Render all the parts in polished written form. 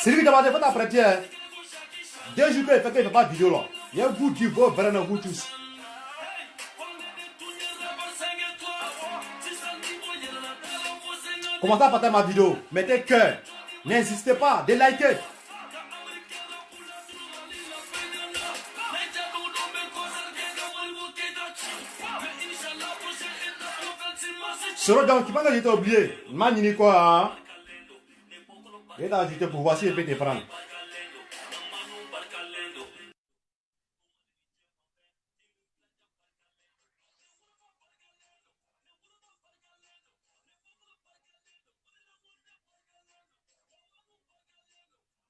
Sylvie Diabaté, faut t'apprêter. 2 jours qu'il fait qu'il ne fait pas de vidéo là. Il y a un goût du beau vrai dans vous tous. Commencez à partager ma vidéo. Mettez cœur. N'insistez pas. Délikez. Soro donc, tu penses que j'étais oublié? Manini quoi? Il est ajouté pour voir si il peut te prendre.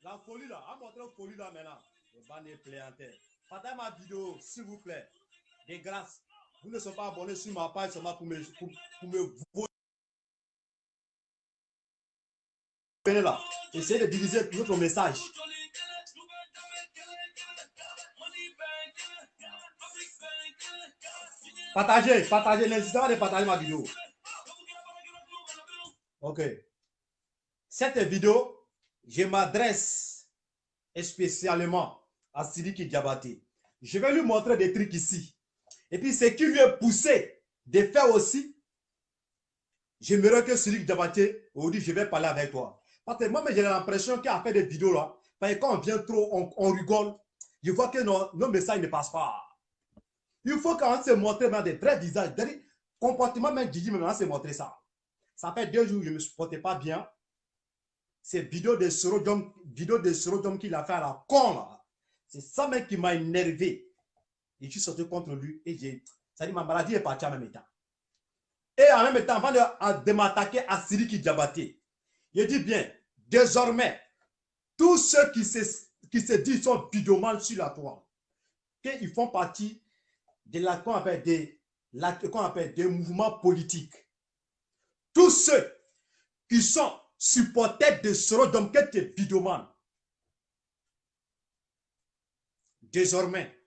La folie là, à montrer la folie là maintenant. Le ban est pléanté. Partagez ma vidéo, s'il vous plaît. De grâce. Vous ne sont pas abonnés sur ma page seulement pour me voter. Venez là. Essayez de diviser notre message. Partagez, partagez. N'hésitez pas de partager ma vidéo. Ok. Cette vidéo, je m'adresse spécialement à Sidiki Diabaté. Je vais lui montrer des trucs ici. Et puis, ce qui lui est poussé de faire aussi, j'aimerais que Sidiki Diabaté, aujourd'hui, je vais parler avec toi. Parce que moi, j'ai l'impression qu'à faire des vidéos là, parce que quand on vient trop, on rigole. Je vois que nos messages ne passent pas. Il faut qu'on se montre des vrais visages, des comportements, même Gigi, maintenant, se montrer ça. Ça fait 2 jours que je ne me supportais pas bien. Ces vidéos de Sorodom qu'il a fait à la con là. C'est ça même qui m'a énervé. Et je suis sorti contre lui et ça dit ma maladie est partie en même temps. Et en même temps, avant de m'attaquer à Sidiki Diabaté, je dis bien, désormais, tous ceux qui se disent sont vidéomans sur la toile, qu'ils font partie de qu'on appelle des mouvements politiques. Tous ceux qui sont supporters de Sorodom, qui est vidéoman, désormais,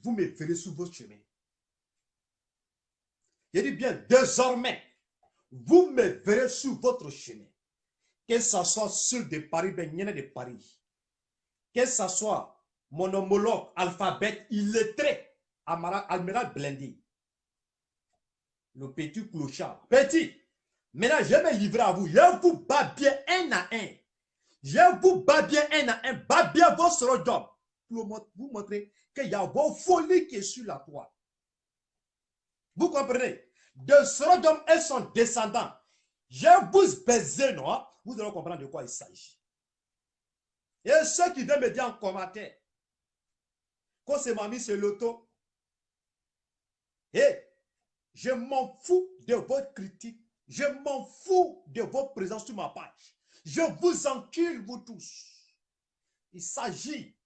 vous me verrez sur votre chemin. Je dis bien, désormais, vous me verrez sur votre chemin. Que ce soit ceux de Paris, de Paris. Que ce soit mon homologue alphabet illettré, Amiral Blindé. Le petit clochard. Petit, maintenant je vais me livrer à vous. Je vous bats bien un à un. Je vous bats bien un à un. Bats bien vos Sorodom. Pour vous montrer qu'il y a vos folies qui est sur la toile. Vous comprenez? De Sorodom et son descendant. Je vous baiser, non? Vous devez comprendre de quoi il s'agit. Et ceux qui viennent me dire en commentaire, quand c'est mamie, c'est l'auto. Et je m'en fous de votre critique. Je m'en fous de votre présence sur ma page. Je vous encule, vous tous. Il s'agit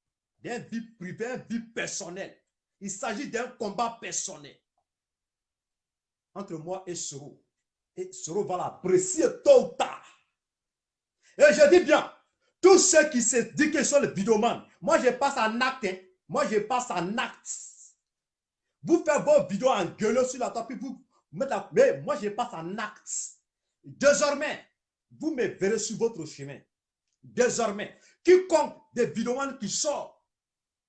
d'un vie privée, un vie personnelle. Il s'agit d'un combat personnel entre moi et Soro. Et Soro va l'apprécier tôt ou tard. Et je dis bien, tous ceux qui se disent qu'ils sont les vidéomans, moi je passe en acte. Hein. Moi je passe en acte. Vous faites vos vidéos en gueulant sur la table, puis vous mettez la... Mais moi je passe en acte. Désormais, vous me verrez sur votre chemin. Désormais, quiconque des vidéomans qui sort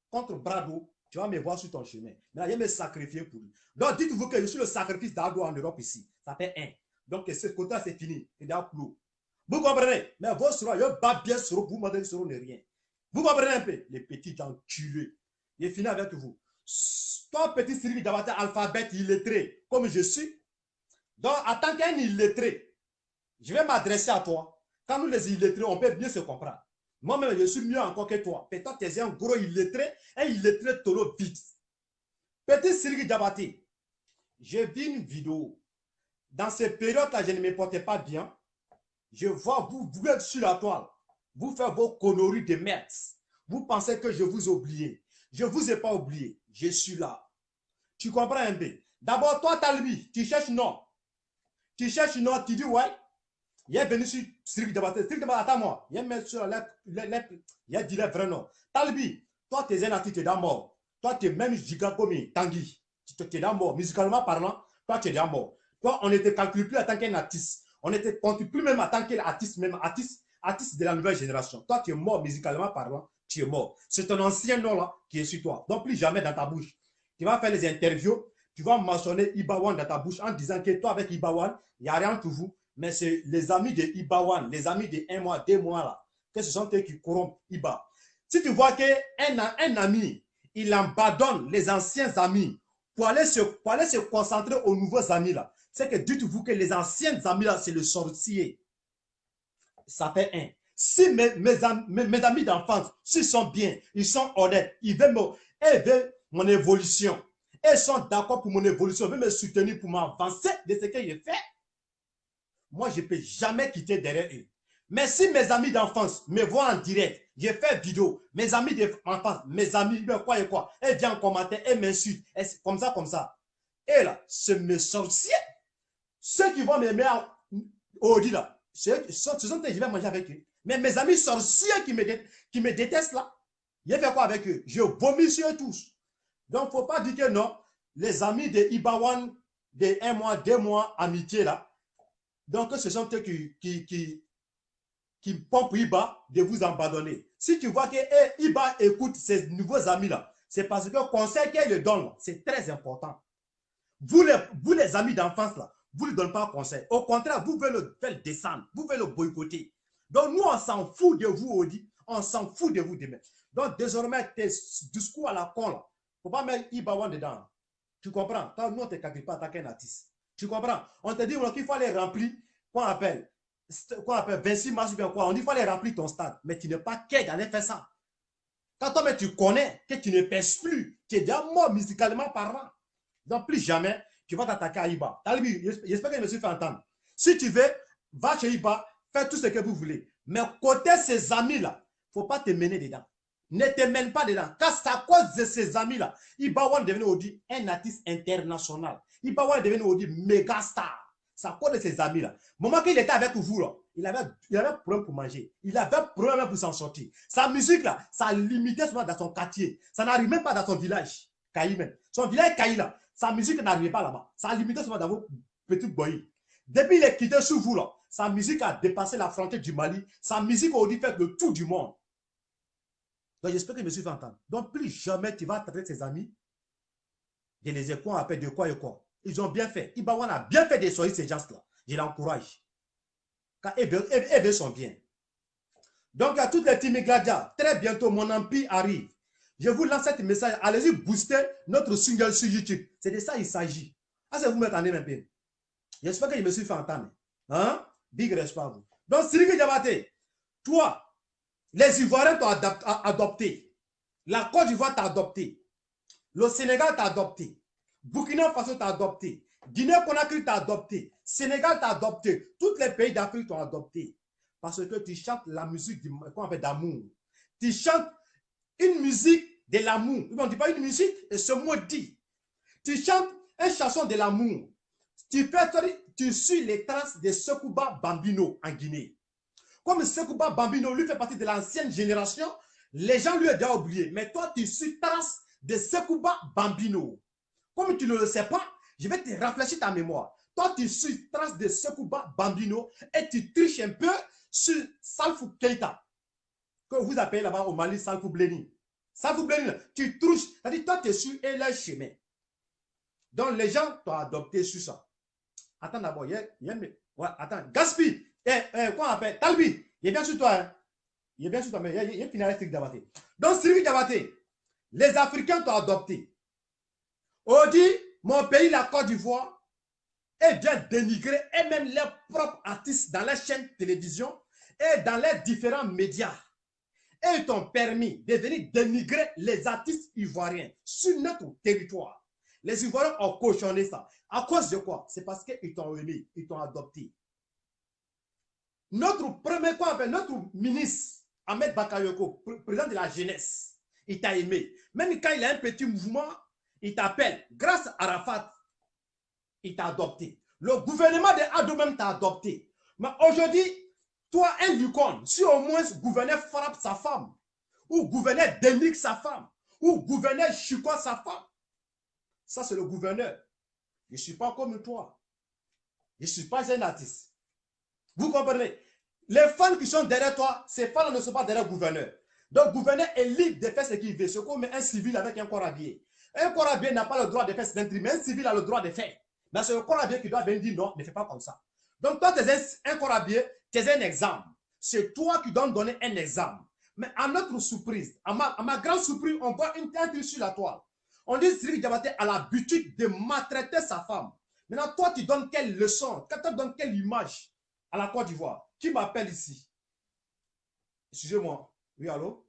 contre Brado, tu vas me voir sur ton chemin. Mais là, je vais me sacrifier pour lui. Donc, dites-vous que je suis le sacrifice d'Ado en Europe ici. Ça fait 1. Donc, ce côté-là, c'est fini. C'est déjà clos. Vous comprenez? Mais vos soeurs, je bats bien sur vous, madame sur n'est rien. Vous comprenez un peu? Les petits enculés. J'ai fini avec vous. Toi, petit Sidiki Diabaté, alphabet illettré, comme je suis. Donc, en tant qu'un illettré, je vais m'adresser à toi. Quand nous, les illettrés, on peut bien se comprendre. Moi-même, je suis mieux encore que toi. Peut-être que tu es un gros illettré, un illettré tolo vite. Petit Sidiki Diabaté, j'ai vu une vidéo. Dans ces périodes-là, je ne me portais pas bien. Je vois vous êtes sur la toile. Vous faites vos conneries de merde. Vous pensez que je vous ai oublié. Je ne vous ai pas oublié. Je suis là. Tu comprends un peu? D'abord, toi, Talbi, tu cherches non. Tu cherches non, tu dis ouais. Il est venu sur Sidiki Diabaté. Sidiki Diabaté, attends-moi. Il est sur la lettre. Il a dit le vrai nom. Talbi, toi, tu es un artiste, tu es dans mort. Toi, tu es même gigant comme Tanguy. Tu es dans mort. Musicalement parlant, toi, tu es dans mort. Toi, on ne te calcule plus en tant qu'un artiste. On ne te compte plus même en tant qu'artiste, même artiste. artiste de la nouvelle génération. Toi, tu es mort musicalement parlant, tu es mort. C'est ton ancien nom là qui est sur toi. Donc, plus jamais dans ta bouche. Tu vas faire les interviews, tu vas mentionner Ibawan dans ta bouche en disant que toi, avec Ibawan, il n'y a rien pour vous. Mais c'est les amis de Ibawan, les amis de 1 mois, 2 mois là, que ce sont eux qui corrompent Iba. Si tu vois qu'un ami, il abandonne les anciens amis pour aller se concentrer aux nouveaux amis là, c'est que dites-vous que les anciens amis là, c'est le sorcier. Ça fait un. Si mes amis d'enfance, s'ils sont bien, ils sont honnêtes, ils veulent mon évolution, ils sont d'accord pour mon évolution, ils veulent me soutenir pour m'avancer de ce que j'ai fait, moi, je ne peux jamais quitter derrière eux. Mais si mes amis d'enfance me voient en direct, j'ai fait vidéo, mes amis d'enfance, mes amis, quoi et quoi, elles viennent commenter, elles m'insultent, comme ça, comme ça. Et là, c'est mes sorciers. Ceux qui vont me mettre au dit là, ce sont eux que je vais manger avec eux. Mais mes amis sorciers qui me détestent là, j'ai fait quoi avec eux? Je vomis sur eux tous. Donc, il ne faut pas dire que non, les amis de Ibawan, de 1 mois, 2 mois, amitié là, donc ce sont eux qui pompent Iba de vous abandonner. Si tu vois que Iba écoute ses nouveaux amis là, c'est parce que le conseil qu'elle le donne, c'est très important. Vous les amis d'enfance là, vous ne donnez pas un conseil. Au contraire, vous voulez le faire descendre, vous voulez le boycotter. Donc nous, on s'en fout de vous, Odi. On s'en fout de vous demain. Donc désormais, tes discours à la con là, il ne faut pas mettre Ibawan dedans. Tu comprends? Nous, on ne te calcule pas en tant qu'un artiste. Tu comprends? On te dit qu'il faut aller remplir, qu'on appelle 26 mars ou bien quoi. On dit qu'il faut aller remplir ton stade. Mais tu n'es pas qu'à d'aller faire ça. Quand toi, tu connais que tu ne pèses plus, tu es déjà mort musicalement parlant. Donc, plus jamais, tu vas t'attaquer à Iba. J'espère que je me suis fait entendre. Si tu veux, va chez Iba, fais tout ce que vous voulez. Mais côté ces amis-là, il ne faut pas te mener dedans. Ne te mène pas dedans. Car c'est à cause de ces amis-là, Ibawan est devenu un artiste international. Ibawan est devenu méga star. C'est à cause de ces amis-là. Au moment qu'il était avec vous, là, il avait problème pour manger. Il avait problème pour s'en sortir. Sa musique, là, ça limitait seulement dans son quartier. Ça n'arrive même pas dans son village. Kaïmen. Son village Kaï, là, sa musique n'arrivait pas là-bas. Ça limitait seulement dans vos petites boyes. Depuis qu'il est quitté sous vous, là, sa musique a dépassé la frontière du Mali. Sa musique a fait le tour du monde. Donc, j'espère que je me suis fait entendre. Donc, plus jamais tu vas traiter tes amis de les écoutes appellent de quoi et quoi. Ils ont bien fait. Ibawan a bien fait de soigner ces gens-là. Je l'encourage. Car eux sont bien. Donc, à toutes les teams Gladia, très bientôt, mon empire arrive. Je vous lance ce message. Allez-y booster notre single sur YouTube. C'est de ça qu'il s'agit. Ah, c'est vous m'entendez un peu. J'espère que je me suis fait entendre. Hein? Big respect à vous. Donc, Sidiki Diabaté, toi, les Ivoiriens t'ont adopté. La Côte d'Ivoire t'a adopté. Le Sénégal t'a adopté. Burkina Faso t'a adopté. Guinée-Conakry t'a adopté. Sénégal t'a adopté. Tous les pays d'Afrique t'ont adopté. Parce que tu chantes la musique d'amour. Tu chantes une musique de l'amour. On ne dit pas une musique, et ce mot dit. Tu chantes une chanson de l'amour. Tu suis les traces de Sekouba Bambino en Guinée. Comme Sekouba Bambino, lui fait partie de l'ancienne génération, les gens lui ont déjà oublié. Mais toi, tu suis trace de Sekouba Bambino. Comme tu ne le sais pas, je vais te rafraîchir ta mémoire. Toi, tu suis trace de Sekouba Bambino et tu triches un peu sur Salfou Keita, que vous appelez là-bas au Mali Salfou Bleni. Salfou Bleni, tu triches, c'est-à-dire toi, tu suis et leur chemin. Donc, les gens t'ont adopté sur ça. Attends d'abord, attends, Gaspi, quoi on appelle Talbi, il est bien sur toi, hein? Il est bien sur toi, mais il est fini avec Sidiki Diabaté. Donc, Sidiki Diabaté, les Africains t'ont adopté. On dit, mon pays, la Côte d'Ivoire, est bien dénigré, et même leurs propres artistes dans les chaînes de télévision et dans les différents médias. Et ils t'ont permis de venir dénigrer les artistes ivoiriens sur notre territoire. Les Ivoiriens ont cautionné ça. À cause de quoi? C'est parce qu'ils t'ont aimé, ils t'ont adopté. Notre premier notre ministre, Ahmed Bakayoko, président de la jeunesse, il t'a aimé. Même quand il a un petit mouvement, il t'appelle. Grâce à Arafat, il t'a adopté. Le gouvernement de Ado même t'a adopté. Mais aujourd'hui, toi, un licorne, si au moins le gouverneur frappe sa femme, ou le gouverneur dénigre sa femme, ou le gouverneur chicote sa femme, ça c'est le gouverneur. Je ne suis pas comme toi. Je ne suis pas un artiste. Vous comprenez? les fans qui sont derrière toi, ces fans ne sont pas derrière le gouverneur. Donc, le gouverneur est libre de faire ce qu'il veut. C'est comme un civil avec un corps habillé. Un corps habillé n'a pas le droit de faire cette intrigue, mais un civil a le droit de faire. Mais c'est le corps habillé qui doit venir dire non, ne fais pas comme ça. Donc, toi, tu es un corps habillé, tu es un exemple. C'est toi qui dois donner un exemple. Mais à notre surprise, à ma grande surprise, on voit une tête sur la toile. On dit que Sidiki Diabaté a l'habitude de maltraiter sa femme. Maintenant, toi, tu donnes quelle leçon? Tu donnes quelle image à la Côte d'Ivoire? Qui m'appelle ici? Excusez-moi. Oui, allô?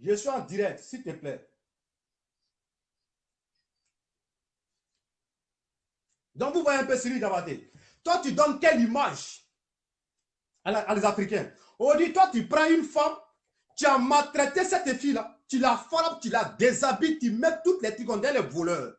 Je suis en direct, s'il te plaît. Donc, vous voyez un peu Sidiki Diabaté. Toi, tu donnes quelle image à les Africains? On dit, toi, tu prends une femme, tu as maltraité cette fille-là, tu la frappes, tu la déshabilles, tu mets toutes les trucs, on dit les voleurs.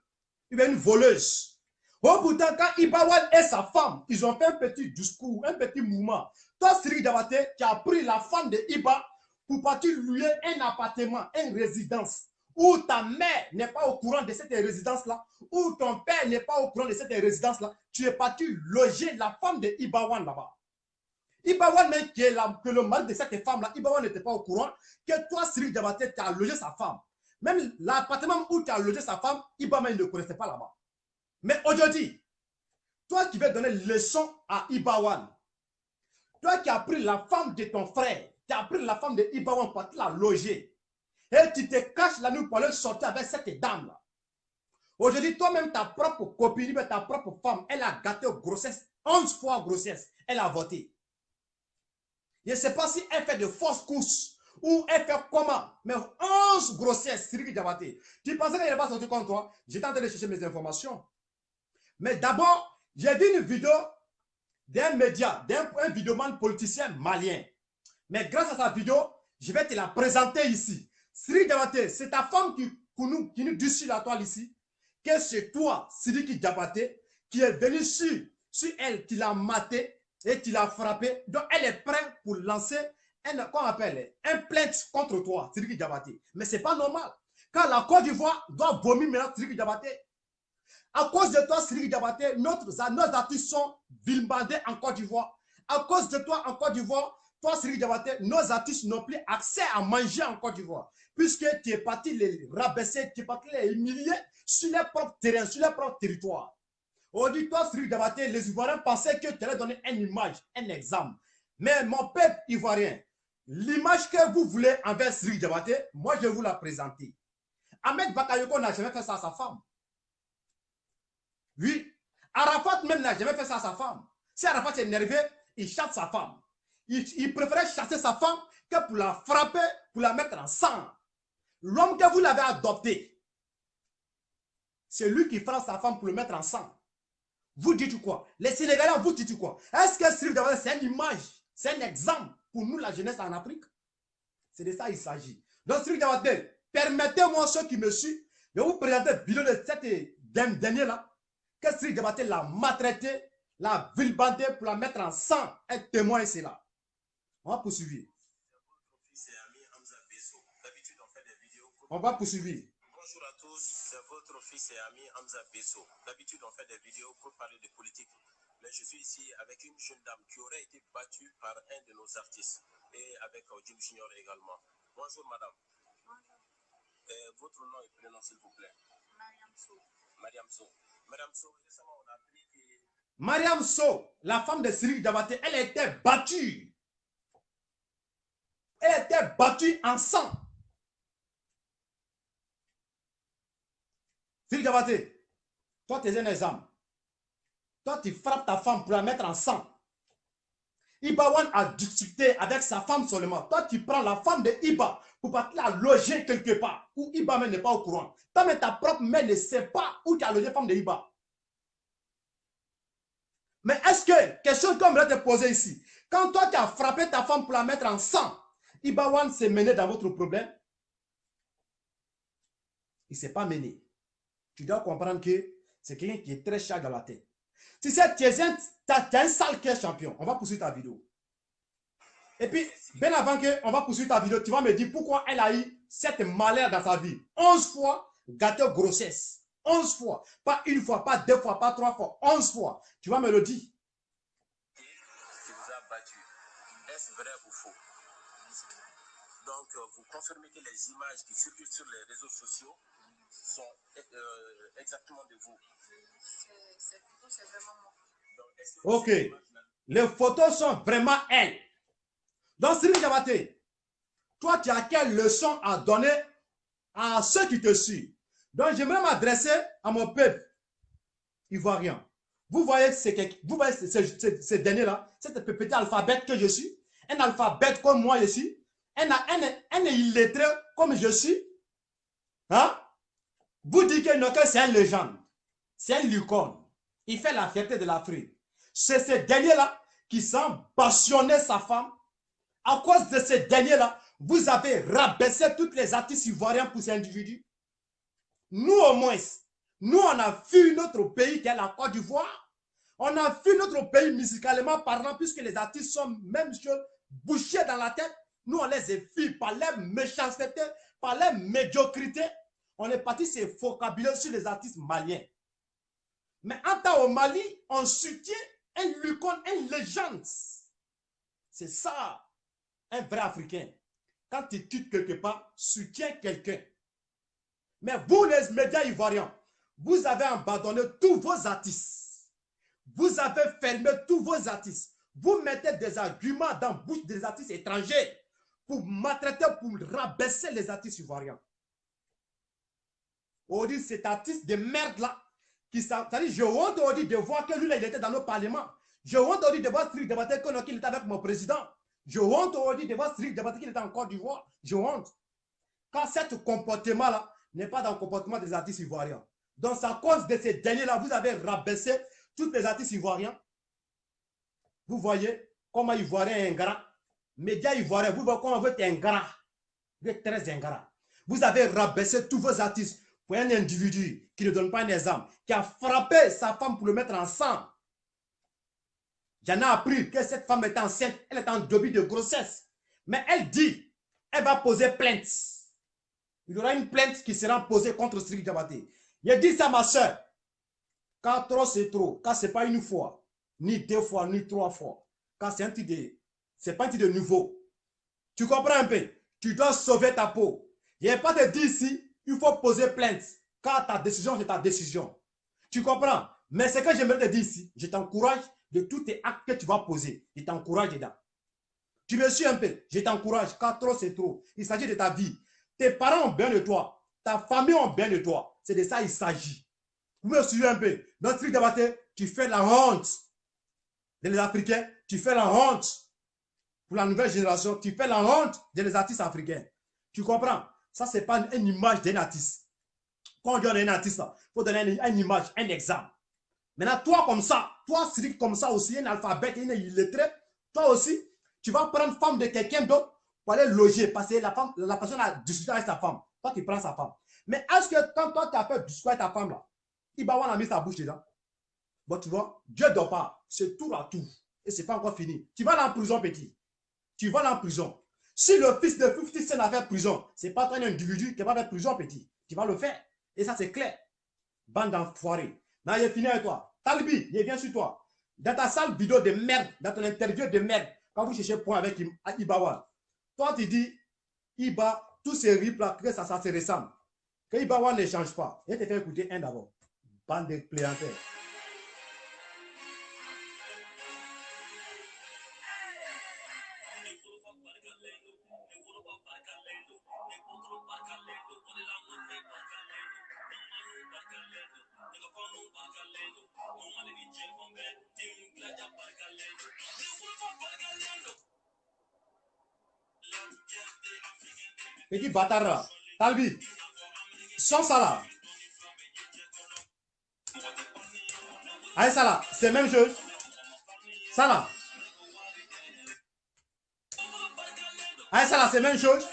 Il y a une voleuse. Oh, pourtant, quand Ibawan et sa femme, ils ont fait un petit discours, un petit mouvement. Toi, Sidiki Diabaté, tu as pris la femme de Iba pour partir louer un appartement, une résidence, où ta mère n'est pas au courant de cette résidence-là, où ton père n'est pas au courant de cette résidence-là. Tu es parti loger la femme de Ibawan là-bas. Ibawan, même qui est que le mari de cette femme-là, Ibawan n'était pas au courant que toi, Sidiki Diabaté, tu as logé sa femme. Même l'appartement où tu as logé sa femme, Ibawan ne connaissait pas là-bas. Mais aujourd'hui, toi qui veux donner leçon à Ibawan, toi qui as pris la femme de ton frère, tu as pris la femme de Ibawan pour la loger, et tu te caches la nuit pour aller sortir avec cette dame-là. Aujourd'hui, toi-même, ta propre copine, ta propre femme, elle a gâté grossesse, 11 fois grossesse, elle a voté. Je ne sais pas si elle fait de fausses courses ou elle fait comment, mais 11 grossesses, Sidiki Diabaté. Tu pensais qu'elle n'est pas sortie contre toi? J'étais en train de chercher mes informations. Mais d'abord, j'ai vu une vidéo d'un média, d'un vidéoman politicien malien. Mais grâce à sa vidéo, je vais te la présenter ici. Sidiki Diabaté, c'est ta femme qui nous dit sur la toile ici, que c'est toi, Sidiki Diabaté, qui est venu sur elle, qui l'a maté et qui l'a frappé. Donc, elle est prête pour lancer un plainte contre toi, Sidiki Diabaté. Mais ce n'est pas normal. Quand la Côte d'Ivoire doit vomir maintenant Sidiki Diabaté, à cause de toi, Sidiki Diabaté, nos artistes sont vilebandés en Côte d'Ivoire. À cause de toi, en Côte d'Ivoire, toi, Sidiki Diabaté, nos artistes n'ont plus accès à manger en Côte d'Ivoire. Puisque tu es parti les rabaisser, tu es parti les humilier sur les propres terrains, sur les propres territoires. Aujourd'hui, toi, Sidiki Diabaté, les Ivoiriens pensaient que tu allais donner une image, un exemple. Mais mon peuple ivoirien, l'image que vous voulez envers Sidiki Diabaté, moi, je vais vous la présenter. Ahmed Bakayoko n'a jamais fait ça à sa femme. Oui. Arafat même n'a jamais fait ça à sa femme. Si Arafat est énervé, il chasse sa femme. Il préférait chasser sa femme que pour la frapper, pour la mettre en sang. L'homme que vous l'avez adopté, c'est lui qui frappe sa femme pour le mettre en sang. Vous dites quoi? Les Sénégalais, vous dites quoi? Est-ce que Sidiki Diabaté, c'est une image, c'est un exemple pour nous, la jeunesse en Afrique? C'est de ça qu'il s'agit. Donc, Sidiki Diabaté, permettez-moi, ceux qui me suivent, de vous présenter une vidéo de cette dernière-là, que Sidiki Diabaté l'a maltraité, l'a vilebandé pour la mettre en sang. Un témoin est là. On va poursuivre. On va poursuivre. Bonjour à tous, c'est votre fils et ami Hamza Besso. D'habitude, on fait des vidéos pour parler de politique. Mais je suis ici avec une jeune dame qui aurait été battue par un de nos artistes et avec Jim Junior également. Bonjour madame. Bonjour. Votre nom et prénom s'il vous plaît. Mariam Sow. Mariam Sow. Mariam Sow, récemment on a appris que... Mariam Sow, la femme de Sidiki Diabaté, elle était battue. Elle était battue en sang. Sidiki Diabaté, toi tu es un exemple. Toi tu frappes ta femme pour la mettre en sang. Ibawan a discuté avec sa femme seulement. Toi tu prends la femme de Iba pour partir la loger quelque part où Iba même n'est pas au courant. Toi même ta propre mère ne sait pas où tu as logé la femme de Iba. Mais est-ce que, question qu'on va te poser ici, quand toi tu as frappé ta femme pour la mettre en sang, Ibawan s'est mené dans votre problème? Il ne s'est pas mené. Tu dois comprendre que c'est quelqu'un qui est très cher dans la tête. Si c'est tu as un sale cœur champion, on va poursuivre ta vidéo. Et puis, bien avant qu'on va poursuivre ta vidéo, tu vas me dire pourquoi elle a eu cette malheur dans sa vie. 11 fois gâteau grossesse. 11 fois. Pas une fois, pas 2 fois, pas 3 fois, 11 fois. Tu vas me le dire. Qui vous a battu. Est-ce vrai ou faux? Donc, vous confirmez que les images qui circulent sur les réseaux sociaux sont exactement de vous. Ces photos, c'est vraiment moi. Donc, ok. Les photos sont vraiment elles. Donc, Sri Diabaté, toi, tu as quelle leçon à donner à ceux qui te suivent? Donc, j'aimerais m'adresser à mon peuple ivoirien. Vous voyez ces derniers-là, cet petit alphabet que je suis, un alphabet comme moi je suis, un illettré comme je suis. Hein? Vous dites que c'est un légende, c'est un licorne. Il fait la fierté de l'Afrique. C'est ces derniers-là qui sont passionnés sa femme. À cause de ces derniers-là, vous avez rabaissé tous les artistes ivoiriens pour ces individus. Nous, au moins, nous, on a fui notre pays qui est la Côte d'Ivoire. On a fui notre pays musicalement parlant, puisque les artistes sont même bouchés dans la tête. Nous, on les a fui par leur méchanceté, par leur médiocrité. On est parti se focaliser sur les artistes maliens. Mais en temps au Mali, on soutient un licorne, une légende. C'est ça, un vrai Africain. Quand tu quittes quelque part, soutiens quelqu'un. Mais vous, les médias ivoiriens, vous avez abandonné tous vos artistes. Vous avez fermé tous vos artistes. Vous mettez des arguments dans la bouche des artistes étrangers pour maltraiter, pour rabaisser les artistes ivoiriens. On dit cet artiste de merde là, c'est-à-dire, je honte de voir que lui là, il était dans nos parlements. Je honte de voir Sri Diabaté qu'il était avec mon président. Je honte de voir Sri Diabaté qu'il était en Côte d'Ivoire. Je honte. Quand ce comportement-là n'est pas dans le comportement des artistes ivoiriens. Donc, à cause de ces derniers-là, vous avez rabaissé tous les artistes ivoiriens. Vous voyez comment Ivoirien est ingrat. Médias ivoiriens, vous voyez comment vous êtes ingrat. Vous êtes très ingrat. Vous avez rabaissé tous vos artistes pour un individu qui ne donne pas un exemple, qui a frappé sa femme pour le mettre en sang. J'en ai appris que cette femme est enceinte, elle est en début de grossesse. Mais elle dit, elle va poser plainte. Il y aura une plainte qui sera posée contre Sri Diabaté. Il dit ça à ma soeur. Quand trop c'est trop, quand ce n'est pas une fois, ni 2 fois, ni 3 fois, quand c'est un petit de, c'est pas un petit de nouveau. Tu comprends un peu? Tu dois sauver ta peau. Il n'y a pas de dire ici, il faut poser plainte. Quand ta décision, c'est ta décision. Tu comprends? Mais ce que j'aimerais te dire ici, je t'encourage de tous tes actes que tu vas poser. Je t'encourage dedans. Tu me suis un peu, je t'encourage. Quand trop c'est trop, il s'agit de ta vie. Tes parents ont bien de toi. Ta famille ont bien de toi. C'est de ça il s'agit. Vous me suivez un peu. Dans Sri Diabaté, tu fais la honte des Africains. Tu fais la honte pour la nouvelle génération. Tu fais la honte des artistes africains. Tu comprends? Ça, ce n'est pas une image d'un artiste. Quand on donne un artiste, il faut donner une image, un exemple. Maintenant, toi comme ça, toi Sri comme ça aussi, un alphabet, un illettré, toi aussi, tu vas prendre femme de quelqu'un d'autre pour aller loger, parce que la personne a discuté avec sa femme. Toi, tu prends sa femme. Mais est-ce que quand toi, tu as fait discuter avec ta femme, là, Ibawan a mis sa bouche dedans? Bon, tu vois, Dieu ne dort pas. C'est tour à tour. Et ce n'est pas encore fini. Tu vas aller en prison, petit. Tu vas aller en prison. Si le fils de 50 Cent a fait prison, ce n'est pas toi un individu qui va faire prison, petit. Tu vas le faire. Et ça, c'est clair. Bande d'enfoirés. Là, il est fini avec toi. Talbi, il vient sur toi. Dans ta sale vidéo de merde, dans ton interview de merde, quand vous cherchez point avec Ibawan, toi, tu dis, Iba, tous ces rips là, que ça se ressemble. Que Ibawan ne change pas. Et te fait écouter un d'abord. Bande de pléanteurs. Petit bâtard là. Talbi. Sans ça là. Allez, ça là. C'est la même chose. Ça là. Allez, ça là, c'est la même chose.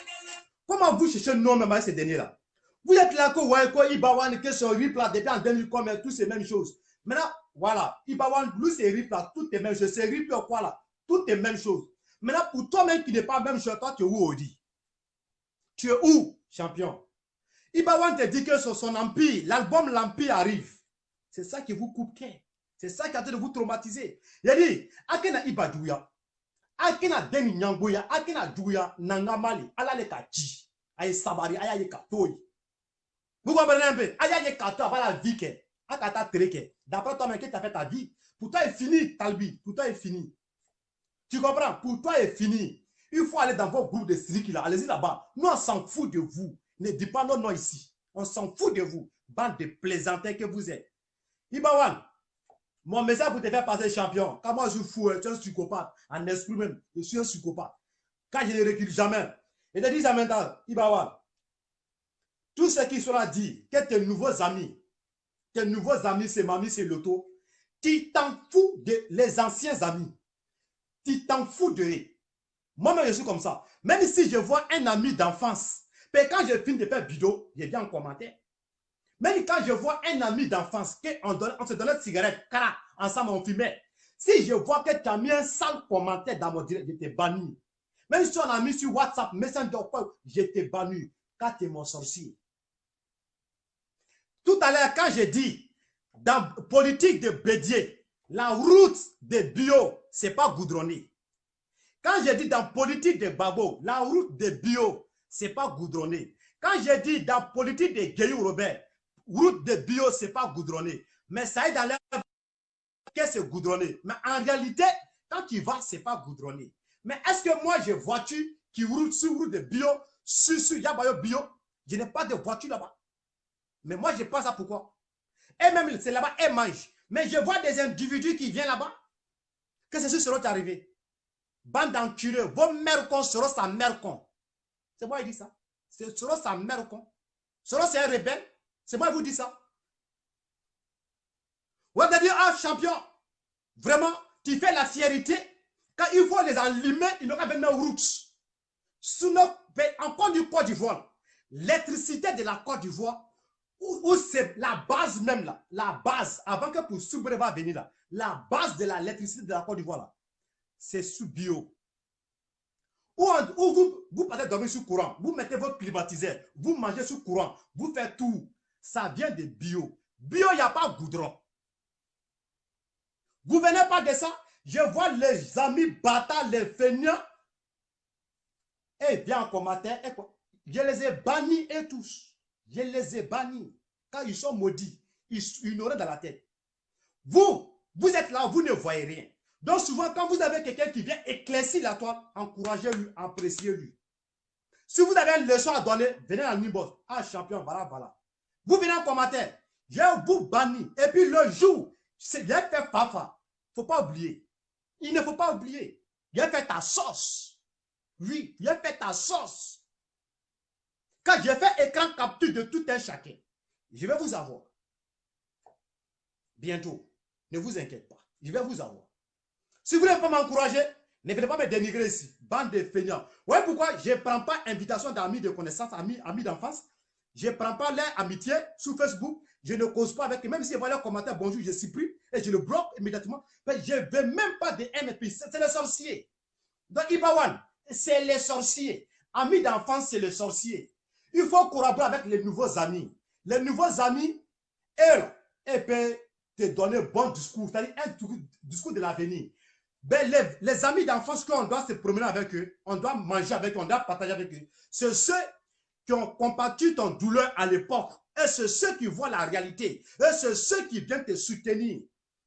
Comment vous cherchez le nom même avec ces derniers là? Vous êtes là que vous voyez quoi, Ibawan, que son rip là, depuis en 2000, comme tous ces mêmes choses. Maintenant, voilà. Ibawan, lui, c'est rip là, tout est même chose. C'est rip là, quoi là? Tout est même chose. Maintenant, pour toi-même qui n'est pas même chose, toi, tu es où, Odi? Tu es où, champion? Ibawan te dit que sur son empire, l'album L'Empire arrive. C'est ça qui vous coupe cœur. C'est ça qui est en train de vous traumatiser. Il a dit, Akena Ibadouya, Akena Deni Nyangoya, Akena Douya, Nangamali, Alale Kaji, Aye Sabari, Aye Katoy. Vous comprenez un peu? Aye Kato, avant la vie que, Akata Tereke. D'après toi, mais que tu as fait ta vie. Pour toi, c'est fini, Talbi. Pour toi, c'est fini. Tu comprends? Pour toi, c'est fini. Il faut aller dans vos groupes de street là. Allez-y là-bas. Nous, on s'en fout de vous. Ne dis pas non, non ici. On s'en fout de vous. Bande de plaisantins que vous êtes. Ibawan, mon message pour te faire passer champion. Quand moi je suis fou, tu es un psychopathe. En esprit même, je suis un psychopathe. Quand je ne recule jamais. Et te dis ça maintenant, Ibawan. Tout ce qui sera dit, que tes nouveaux amis, c'est Mamie, c'est Loto, tu t'en fous de les anciens amis. Tu t'en fous de eux. Moi-même, je suis comme ça. Même si je vois un ami d'enfance, quand je finis de faire vidéo, je viens en commentaire. Même quand je vois un ami d'enfance, on se donnait une cigarette, ensemble on fumait. Si je vois que tu as mis un sale commentaire dans mon direct, je t'ai banni. Même si tu as mis sur WhatsApp, Messenger, je t'ai banni. Car tu es mon sorcier. Tout à l'heure, quand j'ai dit, dans politique de Bédier, la route de Bio, ce n'est pas goudronné. Quand j'ai dit dans politique de Babo, la route de Bio, ce n'est pas goudronné. Quand j'ai dit dans politique de Guéyou Robert, route de Bio, ce n'est pas goudronné. Mais ça est dans l'air que c'est goudronné. Mais en réalité, quand tu vas, ce n'est pas goudronné. Mais est-ce que moi, j'ai voiture qui roule sur route de Bio, sur Yabayo Bio? Je n'ai pas de voiture là-bas. Mais moi, je pense à pourquoi. Et même, c'est là-bas, elle mange. Mais je vois des individus qui viennent là-bas. Que ceci sera arrivé. Bande d'enculés, vos mères cons seront sa mère con. C'est moi qui dis ça. Ce sera sa mère con. Sera c'est un rebelle. C'est moi qui vous dis ça. Vous allez dire, ah, champion, vraiment, tu fais la fierté. Quand il faut les allumer, il n'aura pas de route. Encore du Côte d'Ivoire, l'électricité de la Côte d'Ivoire, où c'est la base même là, la base, avant que pour Soubré va venir là, la base de l'électricité de la Côte d'Ivoire là, c'est sous bio. Où vous partez dormir sous courant, vous mettez votre climatiseur, vous mangez sous courant, vous faites tout. Ça vient de bio. Bio, il n'y a pas de goudron. Vous ne venez pas de ça. Je vois les amis bâtards, les feignants. Et bien en commentaire, je les ai bannis et tous. Je les ai bannis. Quand ils sont maudits, ils n'auraient dans la tête. Vous êtes là, vous ne voyez rien. Donc souvent, quand vous avez quelqu'un qui vient éclaircir la toile, encouragez-lui, appréciez-lui. Si vous avez une leçon à donner, venez en inbox. Ah, champion, voilà, voilà. Vous venez en commentaire. Je vous bannis. Et puis le jour, c'est bien fait Fafa. Il ne faut pas oublier. Il ne faut pas oublier. Viens faire ta sauce. Oui, viens faire ta sauce. Quand j'ai fait écran capture de tout un chacun, je vais vous avoir. Bientôt. Ne vous inquiétez pas. Je vais vous avoir. Si vous ne voulez pas m'encourager, ne venez pas me dénigrer ici. Bande de feignants. Ouais, pourquoi je ne prends pas invitation d'amis de connaissances, amis d'enfance. Je ne prends pas leur amitié sur Facebook. Je ne cause pas avec eux. Même si je vois leurs commentaires, bonjour, je supprime et je le bloque immédiatement. Mais je ne veux même pas de MP. C'est les sorciers. Donc, Ibawan, c'est les sorciers. Amis d'enfance, c'est les sorciers. Il faut collaborer avec les nouveaux amis. Les nouveaux amis, ils peuvent te donner un bon discours, c'est-à-dire un discours de l'avenir. Ben, les amis d'enfance qu'on doit se promener avec eux, on doit manger avec eux, on doit partager avec eux. C'est ceux qui ont combattu ton douleur à l'époque. Et c'est ceux qui voient la réalité. Et c'est ceux qui viennent te soutenir.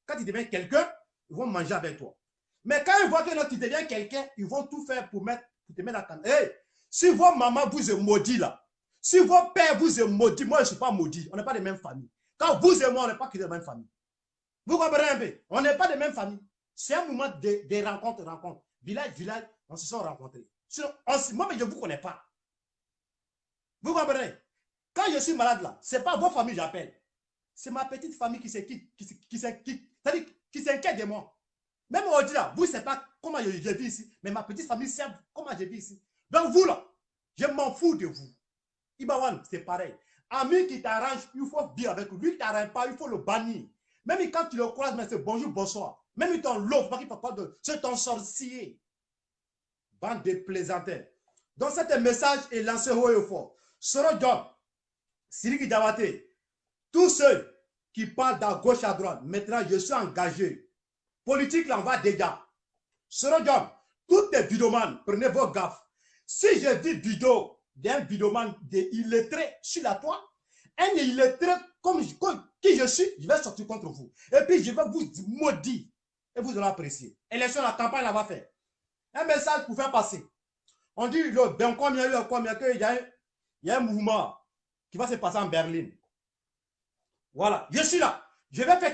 Quand tu deviens quelqu'un, ils vont manger avec toi. Mais quand ils voient que tu deviens quelqu'un, ils vont tout faire pour te mettre à canne. Hey, si vos mamans vous est maudit là, si vos pères vous est maudit, moi je ne suis pas maudit. On n'est pas de même famille. Quand vous et moi, on n'est pas de même famille. Vous comprenez un peu? On n'est pas de même famille. C'est un moment de rencontre. Village, on se sont rencontrés. Moi, mais je ne vous connais pas. Vous comprenez? Quand je suis malade là, ce n'est pas vos familles que j'appelle. C'est ma petite famille qui s'inquiète de moi. Même aujourd'hui là, vous ne savez pas comment je vis ici, mais ma petite famille sait comment je vis ici. Donc vous là, je m'en fous de vous. Ibawan, c'est pareil. Ami qui t'arrange, il faut bien avec lui. Lui qui ne t'arrange pas, il faut le bannir. Même quand tu le croises, mais c'est bonjour, bonsoir. Même ton lot, c'est ton sorcier. Bande de plaisantins. Donc, cet message est lancé haut et fort. Soro John, Sidiki Diabaté, tous ceux qui parlent d'à gauche à droite, maintenant je suis engagé. Politique, là, on va déjà. Sorodjom, tous les vidomanes, prenez vos gaffes. Si je dis vidéo d'un vidéoman illettré sur la toile, un illettré comme qui je suis, je vais sortir contre vous. Et puis je vais vous maudire. Et vous allez apprécier. Élection, la campagne, là va faire. Un message pour faire passer. On dit, ben, combien il y a un mouvement qui va se passer en Berlin. Voilà, je suis là. Je vais faire